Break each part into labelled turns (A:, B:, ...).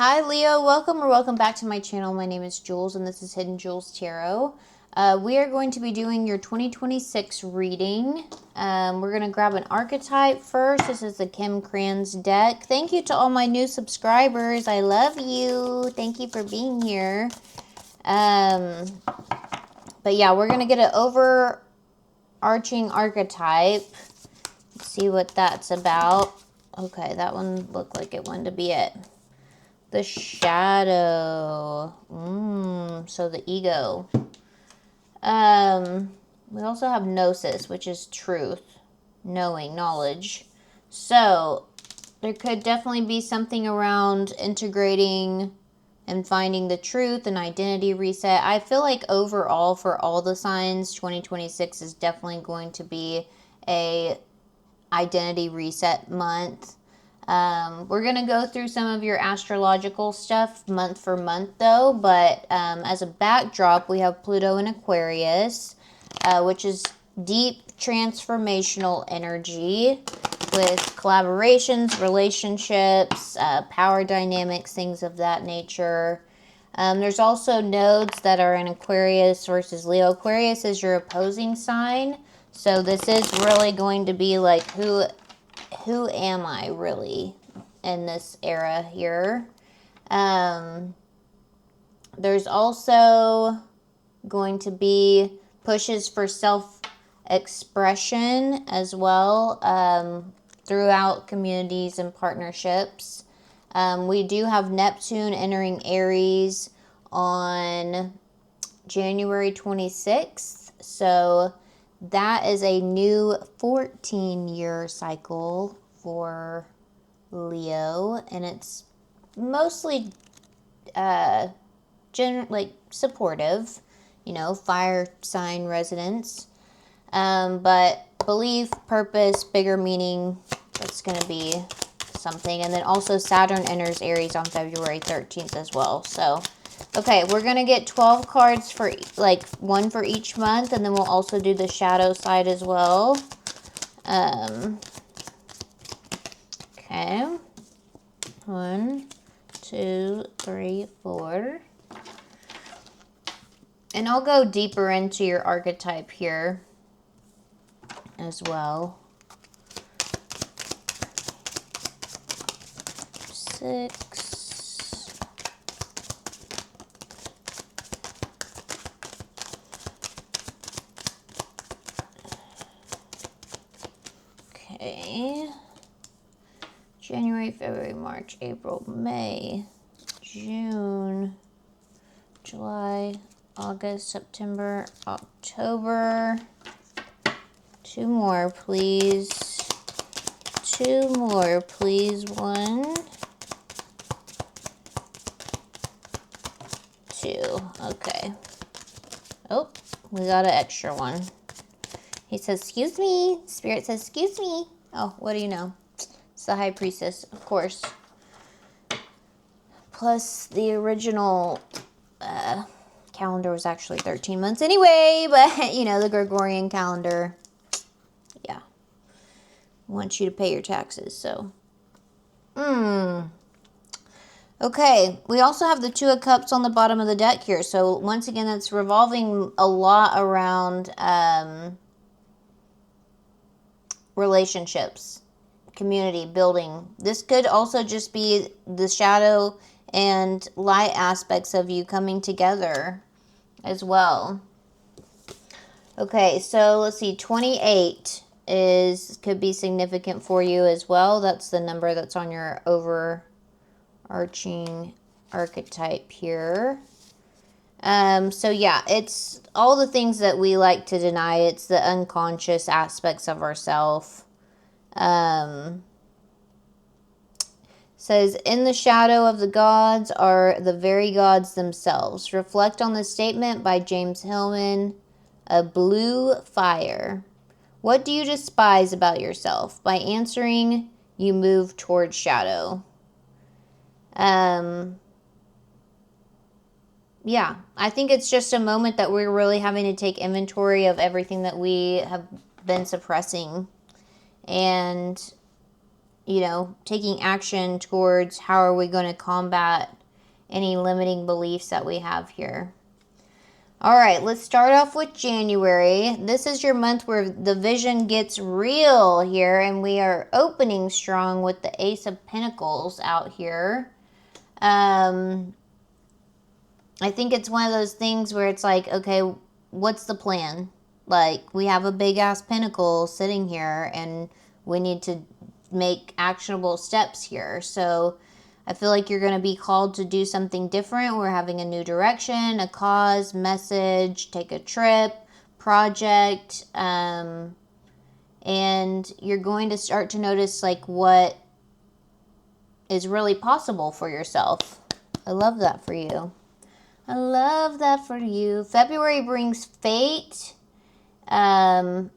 A: Hi Leo, welcome or welcome back to my channel. My name is Jules and this is Hidden Jules Tarot. We are going to be doing your 2026 reading. We're going to grab an archetype first. This is the Kim Kranz deck. Thank you to all my new subscribers. I love you. Thank you for being here. But yeah, we're going to get an overarching archetype. Let's see what that's about. Okay, that one looked like it wanted to be it. The shadow. So the ego. We also have gnosis, which is truth, knowing, knowledge. So there could definitely be something around integrating and finding the truth and identity reset. I feel like overall for all the signs, 2026 is definitely going to be a identity reset month. We're going to go through some of your astrological stuff month for month though, but as a backdrop, we have Pluto in Aquarius, which is deep transformational energy with collaborations, relationships, power dynamics, things of that nature. There's also nodes that are in Aquarius versus Leo. Aquarius is your opposing sign, so this is really going to be like who am I really in this era here? There's also going to be pushes for self-expression as well throughout communities and partnerships. We do have Neptune entering Aries on January 26th. So that is a new 14-year cycle for Leo, and it's mostly supportive, you know, fire sign residents. But belief, purpose, bigger meaning, that's going to be something. And then also Saturn enters Aries on February 13th as well. So okay, we're going to get 12 cards for, like, one for each month, and then we'll also do the shadow side as well. Okay. 1, 2, 3, 4. And I'll go deeper into your archetype here as well. 6. Okay. January, February, March, April, May, June, July, August, September, October. 2 more, please. 2 more, please. 1, 2. Okay. Oh, we got an extra one. He says, excuse me. Spirit says, excuse me. Oh, what do you know? It's the High Priestess, of course. Plus, the original calendar was actually 13 months anyway, but, you know, the Gregorian calendar, yeah, wants you to pay your taxes, so. Okay, we also have the 2 of Cups on the bottom of the deck here, so once again, that's revolving a lot around relationships, community building. This could also just be the shadow and light aspects of you coming together as well. Okay, so let's see, 28 could be significant for you as well. That's the number that's on your overarching archetype here. So yeah, it's all the things that we like to deny. It's the unconscious aspects of ourself. Says, in the shadow of the gods are the very gods themselves. Reflect on this statement by James Hillman. A blue fire. What do you despise about yourself? By answering, you move towards shadow. Yeah, I think it's just a moment that we're really having to take inventory of everything that we have been suppressing. And taking action towards how are we going to combat any limiting beliefs that we have here. All right, let's start off with January. This is your month where the vision gets real here, and we are opening strong with the Ace of Pentacles out here. I think it's one of those things where it's like, okay, what's the plan? Like, we have a big ass pentacle sitting here, and we need to make actionable steps here. So I feel like you're going to be called to do something different. We're having a new direction, a cause, message, take a trip, project, and you're going to start to notice like what is really possible for yourself. I love that for you. I love that for you. February brings fate. And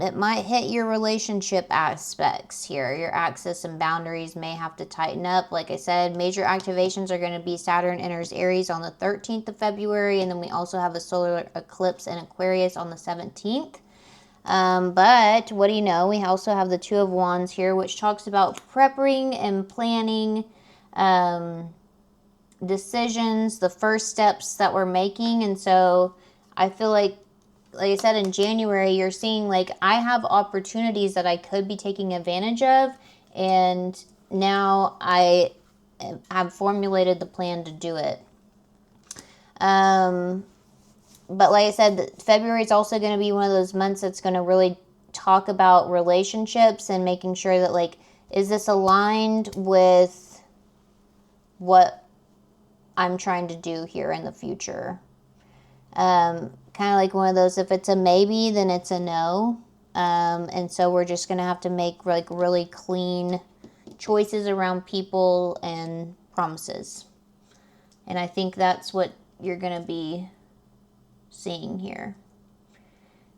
A: it might hit your relationship aspects here. Your access and boundaries may have to tighten up. Like I said, major activations are going to be Saturn enters Aries on the 13th of February. And then we also have a solar eclipse in Aquarius on the 17th. But what do you know? We also have the Two of Wands here, which talks about preparing and planning, decisions, the first steps that we're making. And so I feel like I said, in January, you're seeing like I have opportunities that I could be taking advantage of, and now I have formulated the plan to do it. But like I said, February is also going to be one of those months that's going to really talk about relationships and making sure that like, is this aligned with what I'm trying to do here in the future? Kind of like one of those, if it's a maybe, then it's a no. And so we're just going to have to make like really clean choices around people and promises. And I think that's what you're going to be seeing here.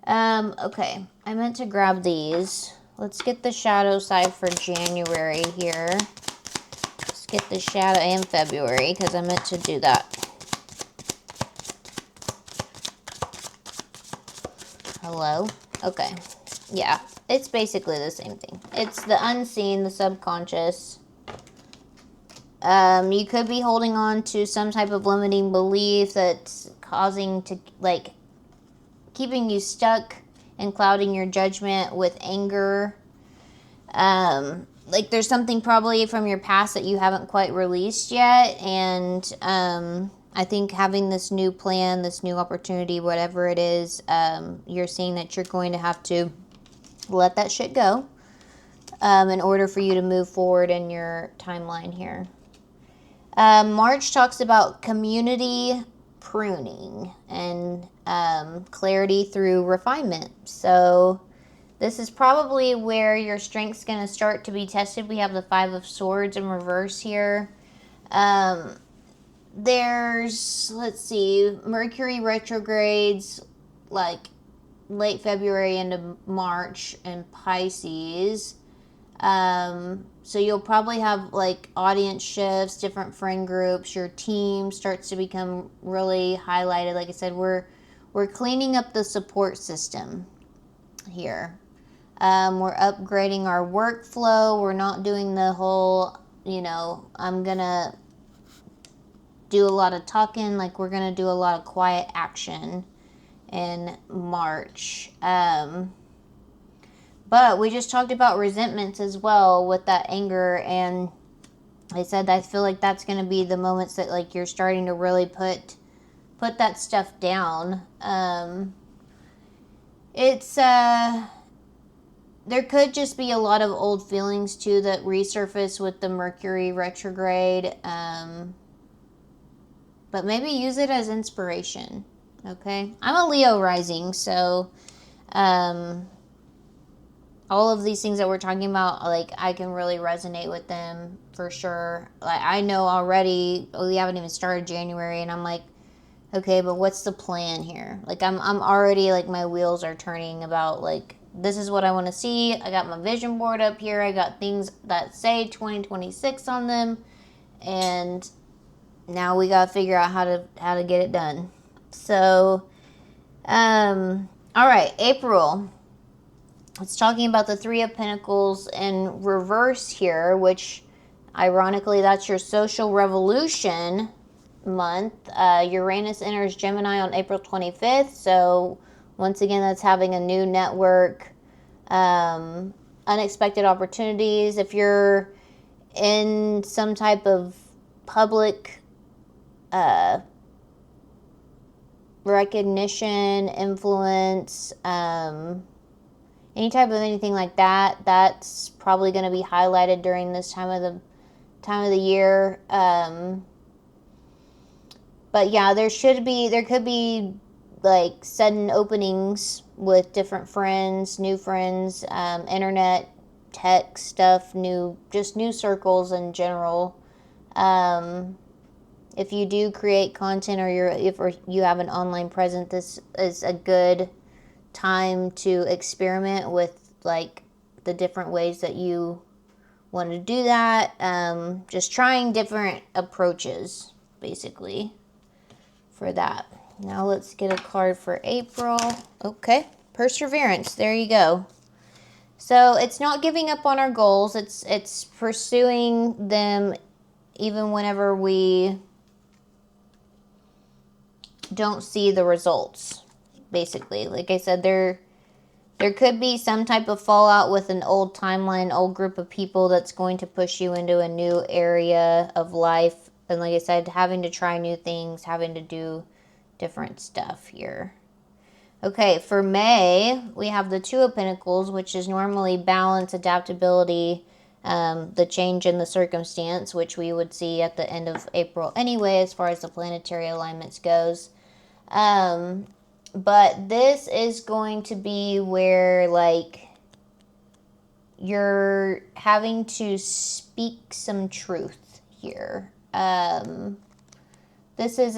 A: Okay, I meant to grab these. Let's get the shadow side for January here. Let's get the shadow and February, because I meant to do that. Hello? Okay. Yeah, it's basically the same thing. It's the unseen, the subconscious. You could be holding on to some type of limiting belief that's causing to, like, keeping you stuck and clouding your judgment with anger. Like, there's something probably from your past that you haven't quite released yet, and, I think having this new plan, this new opportunity, whatever it is, you're seeing that you're going to have to let that shit go in order for you to move forward in your timeline here. March talks about community pruning and clarity through refinement. So this is probably where your strength's going to start to be tested. We have the Five of Swords in reverse here. There's, let's see, Mercury retrogrades like late February into March in Pisces. So you'll probably have like audience shifts, different friend groups, your team starts to become really highlighted. Like I said, we're cleaning up the support system here. We're upgrading our workflow. We're not doing the whole, I'm gonna do a lot of talking, like we're going to do a lot of quiet action in March. But we just talked about resentments as well with that anger, and I said I feel like that's going to be the moments that like you're starting to really put that stuff down. It's there could just be a lot of old feelings too that resurface with the Mercury retrograde. But maybe use it as inspiration, okay? I'm a Leo rising, so all of these things that we're talking about, like, I can really resonate with them for sure. Like, I know already, we haven't even started January, and I'm like, okay, but what's the plan here? Like, I'm already, like, my wheels are turning about, like, this is what I want to see. I got my vision board up here. I got things that say 2026 on them, and now we gotta figure out how to get it done. So, all right, April. It's talking about the Three of Pentacles in reverse here, which ironically, that's your social revolution month. Uranus enters Gemini on April 25th. So once again, that's having a new network, unexpected opportunities. If you're in some type of public recognition, influence, any type of anything like that, that's probably going to be highlighted during this time of the year. But yeah, there could be like sudden openings with different friends, new friends, internet, tech stuff, just new circles in general. If you do create content or if you have an online presence, this is a good time to experiment with like the different ways that you want to do that. Just trying different approaches basically for that. Now let's get a card for April. Okay, perseverance. There you go. So it's not giving up on our goals. It's pursuing them even whenever we don't see the results. Basically, like I said, there could be some type of fallout with an old timeline, old group of people that's going to push you into a new area of life. And like I said, having to try new things, having to do different stuff here. Okay, for May, we have the Two of Pentacles, which is normally balance, adaptability, the change in the circumstance, which we would see at the end of April anyway, as far as the planetary alignments goes. But this is going to be where, like, you're having to speak some truth here. This is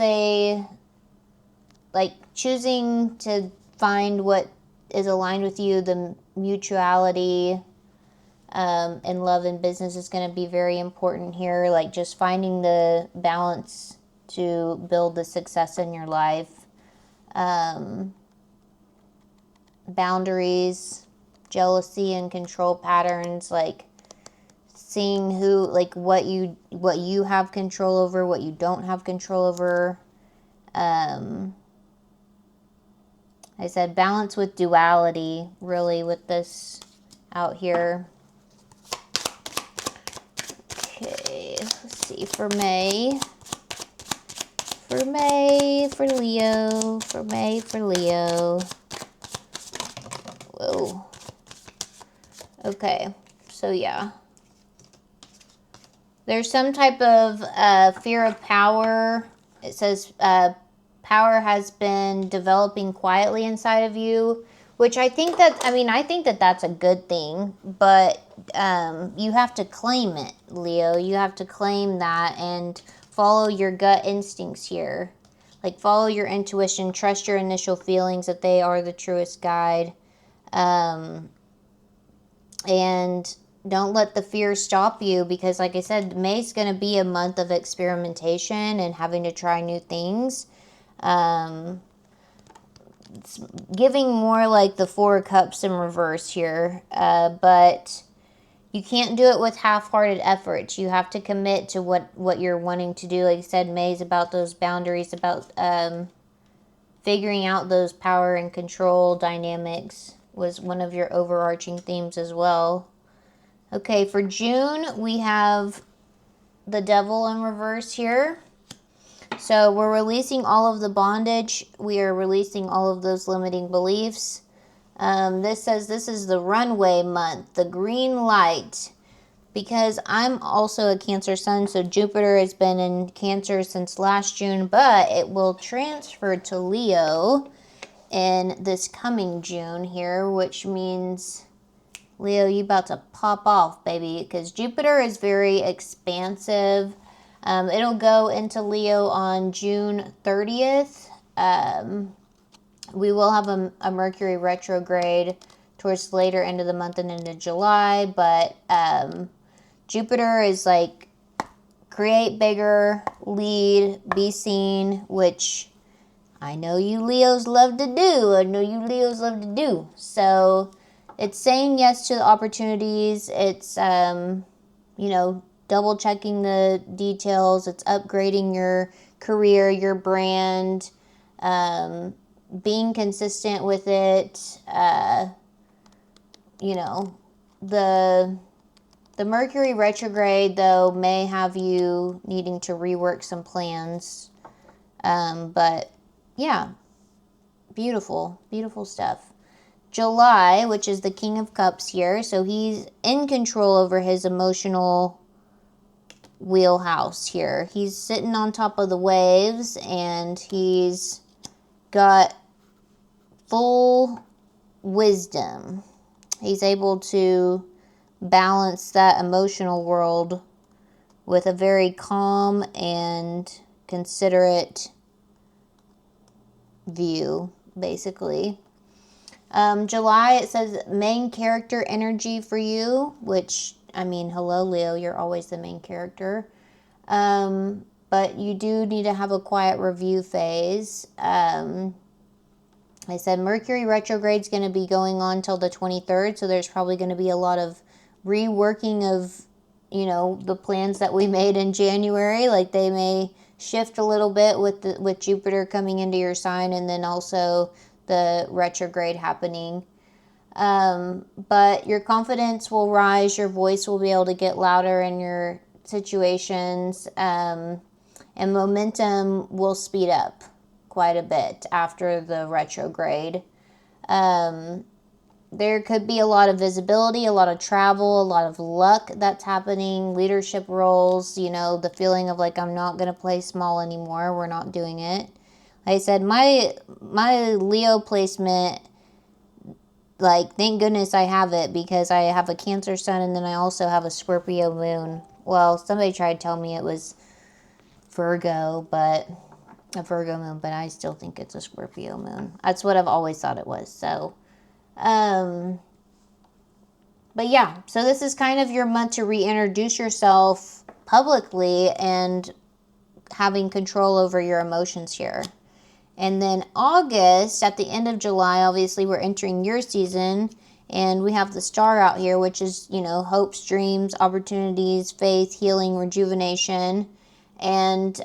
A: like, choosing to find what is aligned with you, the mutuality in love and business is going to be very important here. Like, just finding the balance to build the success in your life. Boundaries, jealousy and control patterns, like seeing who, like what you have control over, what you don't have control over. I said balance with duality, really, with this out here. Okay, let's see, for May. For Leo. Whoa. Okay, so yeah. There's some type of fear of power. It says power has been developing quietly inside of you, which I think that that's a good thing, but you have to claim it, Leo. You have to claim that and follow your gut instincts here. Like, follow your intuition, trust your initial feelings that they are the truest guide. And don't let the fear stop you, because like I said, May's going to be a month of experimentation and having to try new things. It's giving more like the Four of Cups in reverse here, but you can't do it with half-hearted efforts. You have to commit to what you're wanting to do. Like I said, May's about those boundaries, about figuring out those power and control dynamics was one of your overarching themes as well. Okay, for June, we have the Devil in reverse here. So we're releasing all of the bondage. We are releasing all of those limiting beliefs. This says this is the runway month, the green light. Because I'm also a Cancer sun, so Jupiter has been in Cancer since last June, but it will transfer to Leo in this coming June here, which means, Leo, you about to pop off, baby, because Jupiter is very expansive. It'll go into Leo on June 30th. We will have a Mercury retrograde towards the later end of the month and into July, but Jupiter is like create bigger, lead, be seen, which I know you Leos love to do. So it's saying yes to the opportunities. It's, double checking the details. It's upgrading your career, your brand, being consistent with it. The Mercury retrograde, though, may have you needing to rework some plans. But yeah, beautiful, beautiful stuff. July, which is the King of Cups here, so he's in control over his emotional wheelhouse here. He's sitting on top of the waves, and he's got full wisdom. He's able to balance that emotional world with a very calm and considerate view, basically. July, it says main character energy for you, which, I mean, hello, Leo, you're always the main character. But you do need to have a quiet review phase. I said Mercury retrograde is going to be going on till the 23rd, so there's probably going to be a lot of reworking of, the plans that we made in January. Like, they may shift a little bit with Jupiter coming into your sign, and then also the retrograde happening. But your confidence will rise, your voice will be able to get louder in your situations, and momentum will speed up quite a bit after the retrograde. There could be a lot of visibility, a lot of travel, a lot of luck that's happening, leadership roles, the feeling of like, I'm not going to play small anymore. We're not doing it. Like I said, my Leo placement, like, thank goodness I have it, because I have a Cancer sun and then I also have a Scorpio moon. Well, somebody tried to tell me it was Virgo, but a Virgo moon, but I still think it's a Scorpio moon. That's what I've always thought it was. So, but yeah, so this is kind of your month to reintroduce yourself publicly and having control over your emotions here. And then August, at the end of July, obviously we're entering your season, and we have the star out here, which is, hopes, dreams, opportunities, faith, healing, rejuvenation. And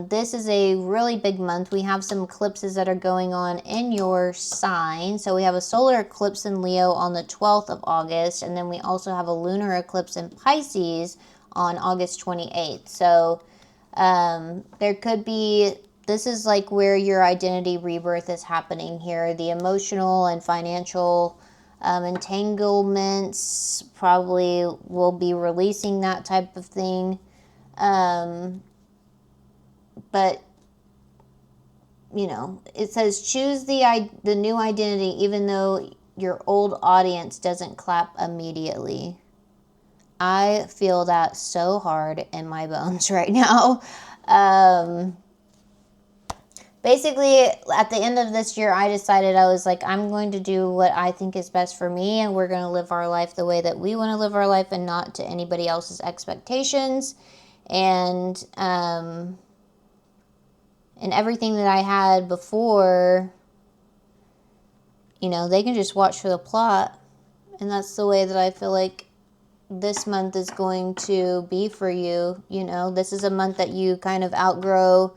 A: this is a really big month. We have some eclipses that are going on in your sign. So we have a solar eclipse in Leo on the 12th of August, and then we also have a lunar eclipse in Pisces on August 28th. So there could be, this is like where your identity rebirth is happening here. The emotional and financial entanglements probably will be releasing that type of thing. But, it says choose the new identity even though your old audience doesn't clap immediately. I feel that so hard in my bones right now. Basically, at the end of this year, I decided, I was like, I'm going to do what I think is best for me, and we're going to live our life the way that we want to live our life and not to anybody else's expectations. And everything that I had before, they can just watch for the plot. And that's the way that I feel like this month is going to be for you. This is a month that you kind of outgrow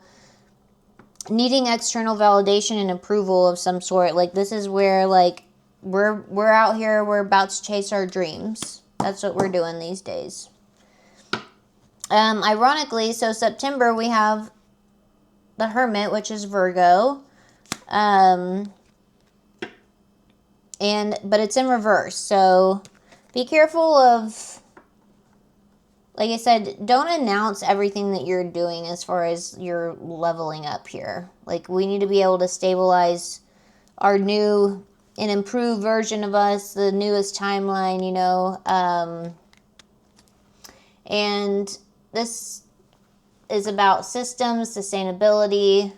A: needing external validation and approval of some sort. Like, this is where, like, we're out here, we're about to chase our dreams. That's what we're doing these days. Ironically, so September we have the Hermit, which is Virgo. But it's in reverse. So be careful of, like I said, don't announce everything that you're doing as far as you're leveling up here. Like, we need to be able to stabilize our new and improved version of us, the newest timeline, and this is about systems, sustainability,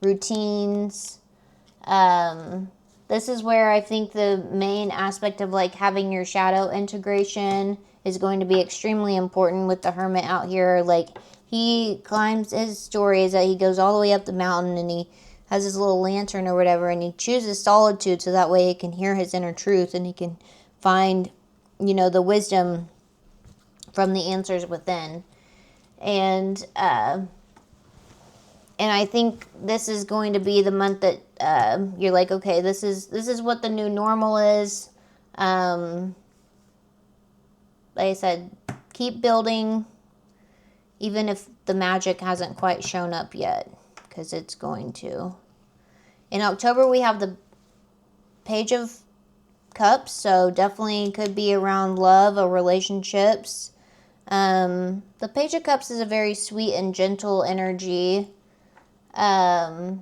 A: routines. This is where I think the main aspect of, like, having your shadow integration is going to be extremely important with the Hermit out here. Like, he climbs, his story is that he goes all the way up the mountain and he has his little lantern or whatever, and he chooses solitude so that way he can hear his inner truth and he can find, you know, the wisdom from the answers within. And I think this is going to be the month that you're like, okay, this is what the new normal is. Like I said, keep building, even if the magic hasn't quite shown up yet, because it's going to. In October, we have the Page of Cups, so definitely could be around love or relationships. The Page of Cups is a very sweet and gentle energy. And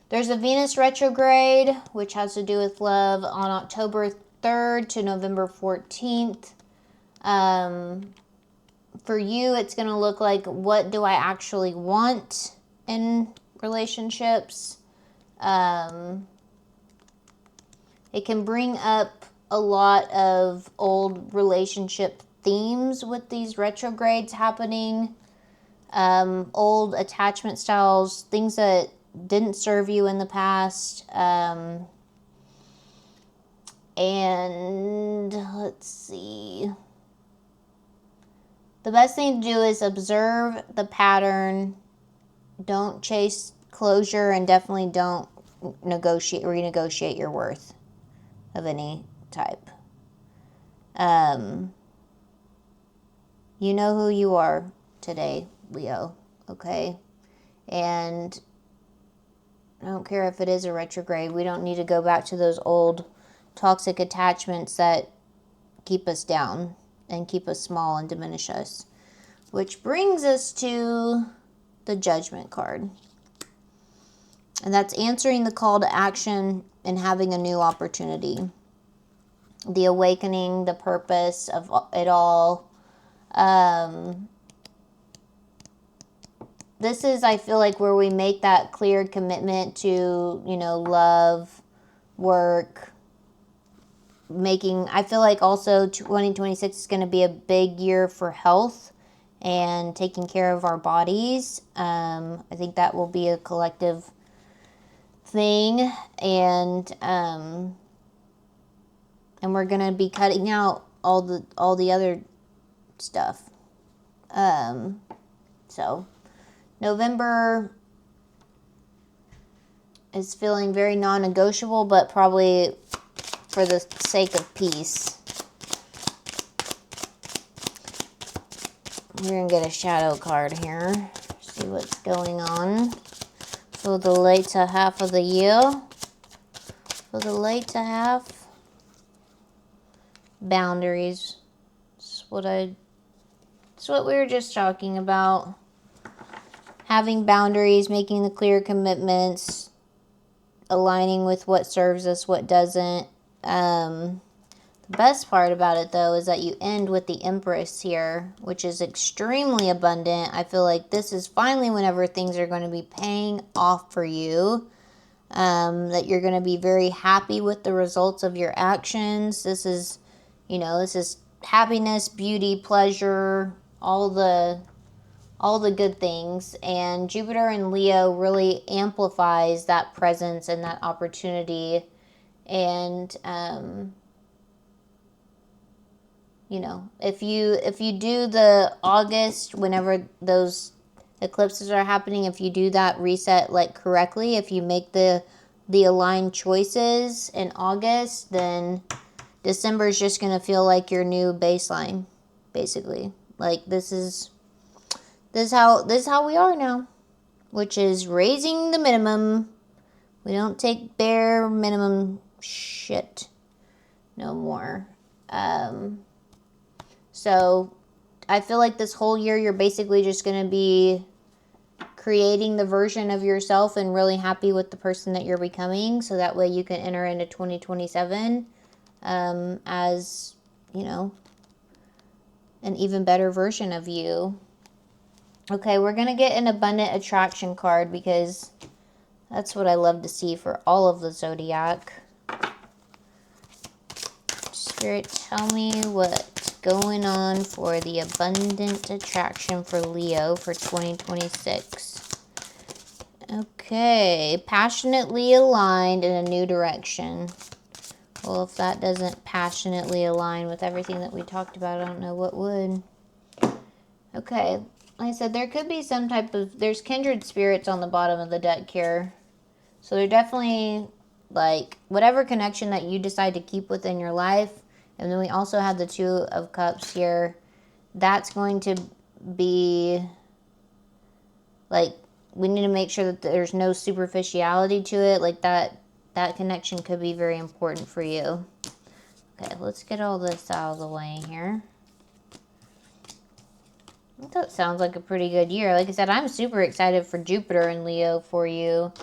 A: there's a Venus retrograde, which has to do with love, on October 3rd to November 14th. For you, it's going to look like, what do I actually want in relationships? It can bring up a lot of old relationship themes with these retrogrades happening. Old attachment styles, things that didn't serve you in the past. And let's see. The best thing to do is observe the pattern. Don't chase closure, and definitely don't renegotiate your worth of any type. You know who you are today, Leo, okay? And I don't care if it is a retrograde. We don't need to go back to those old toxic attachments that keep us down and keep us small and diminish us. Which brings us to the Judgment card. And that's answering the call to action and having a new opportunity. The awakening, the purpose of it all. This is, I feel like, where we make that clear commitment to, you know, love, work, I feel like also 2026 is going to be a big year for health and taking care of our bodies. I think that will be a collective thing, and we're going to be cutting out all the other stuff. So November is feeling very non-negotiable, but probably for the sake of peace. We're going to get a shadow card here. See what's going on. For the later half of the year. For the later half. Boundaries. It's what we were just talking about. Having boundaries, making the clear commitments, aligning with what serves us, what doesn't. The best part about it, though, is that you end with the Empress here, which is extremely abundant. I feel like this is finally whenever things are going to be paying off for you. That you're going to be very happy with the results of your actions. This is, you know, this is happiness, beauty, pleasure, all the good things. And Jupiter in Leo really amplifies that presence and that opportunity. And you know, if you do the August, whenever those eclipses are happening, if you do that reset like correctly, if you make the aligned choices in August, then December is just going to feel like your new baseline, basically. Like this is how we are now, which is raising the minimum. We don't take bare minimum shit no more. So I feel like this whole year you're basically just going to be creating the version of yourself and really happy with the person that you're becoming, so that way you can enter into 2027 as, you know, an even better version of you. Okay, we're going to get an abundant attraction card, because that's what I love to see for all of the zodiac. Spirit, tell me what's going on for the abundant attraction for Leo for 2026. Okay, passionately aligned in a new direction. Well, if that doesn't passionately align with everything that we talked about, I don't know what would. Okay, like I said, there could be some type of, there's kindred spirits on the bottom of the deck here. So they're definitely, like, whatever connection that you decide to keep within your life. And then we also have the Two of Cups here. That's going to be, like, we need to make sure that there's no superficiality to it. Like, that connection could be very important for you. Okay, let's get all this out of the way here. I think that sounds like a pretty good year. Like I said, I'm super excited for Jupiter and Leo for you.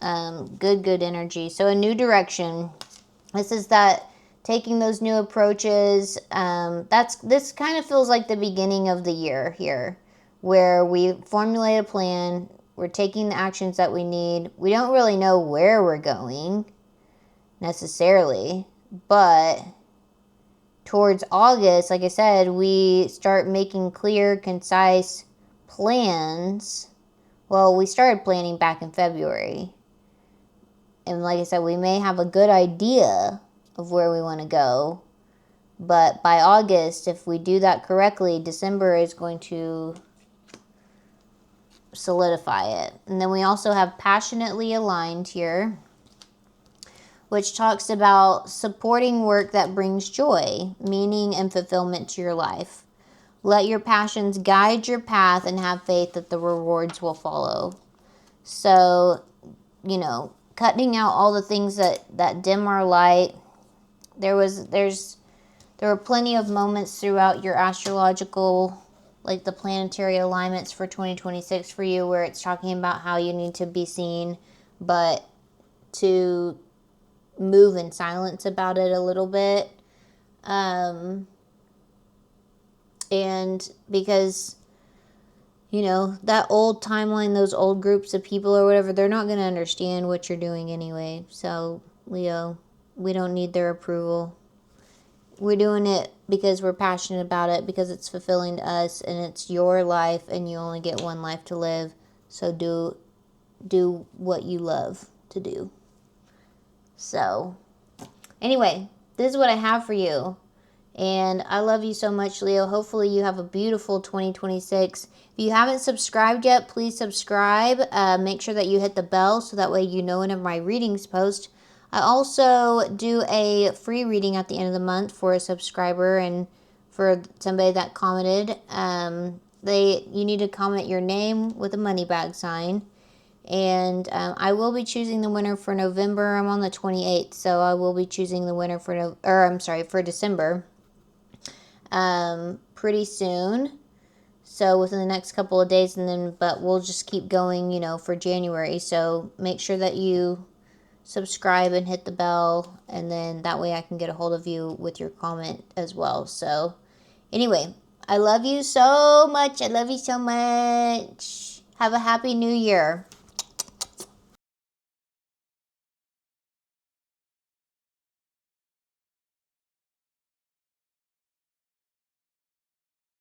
A: Good energy. So a new direction. This is that taking those new approaches. This kind of feels like the beginning of the year here, where we formulate a plan. We're taking the actions that we need. We don't really know where we're going necessarily, but towards August, like I said, we start making clear, concise plans. Well, we started planning back in February. And like I said, we may have a good idea of where we want to go. But by August, if we do that correctly, December is going to solidify it. And then we also have passionately aligned here, which talks about supporting work that brings joy, meaning, and fulfillment to your life. Let your passions guide your path and have faith that the rewards will follow. So, you know, cutting out all the things that dim our light. There were plenty of moments throughout your astrological, like the planetary alignments for 2026 for you, where it's talking about how you need to be seen, but to move in silence about it a little bit. And because, you know, that old timeline, those old groups of people or whatever, they're not going to understand what you're doing anyway. So, Leo, we don't need their approval. We're doing it because we're passionate about it, because it's fulfilling to us, and it's your life, and you only get one life to live. So do what you love to do. So, anyway, this is what I have for you. And I love you so much, Leo. Hopefully you have a beautiful 2026. If you haven't subscribed yet, please subscribe. Make sure that you hit the bell so that way you know whenever my readings post. I also do a free reading at the end of the month for a subscriber and for somebody that commented. You need to comment your name with a money bag sign. And I will be choosing the winner for November. I'm on the 28th, so I will be choosing the winner for December pretty soon. So within the next couple of days, but we'll just keep going, you know, for January. So make sure that you subscribe and hit the bell, and then that way I can get a hold of you with your comment as well. So anyway, I love you so much. I love you so much. Have a happy new year.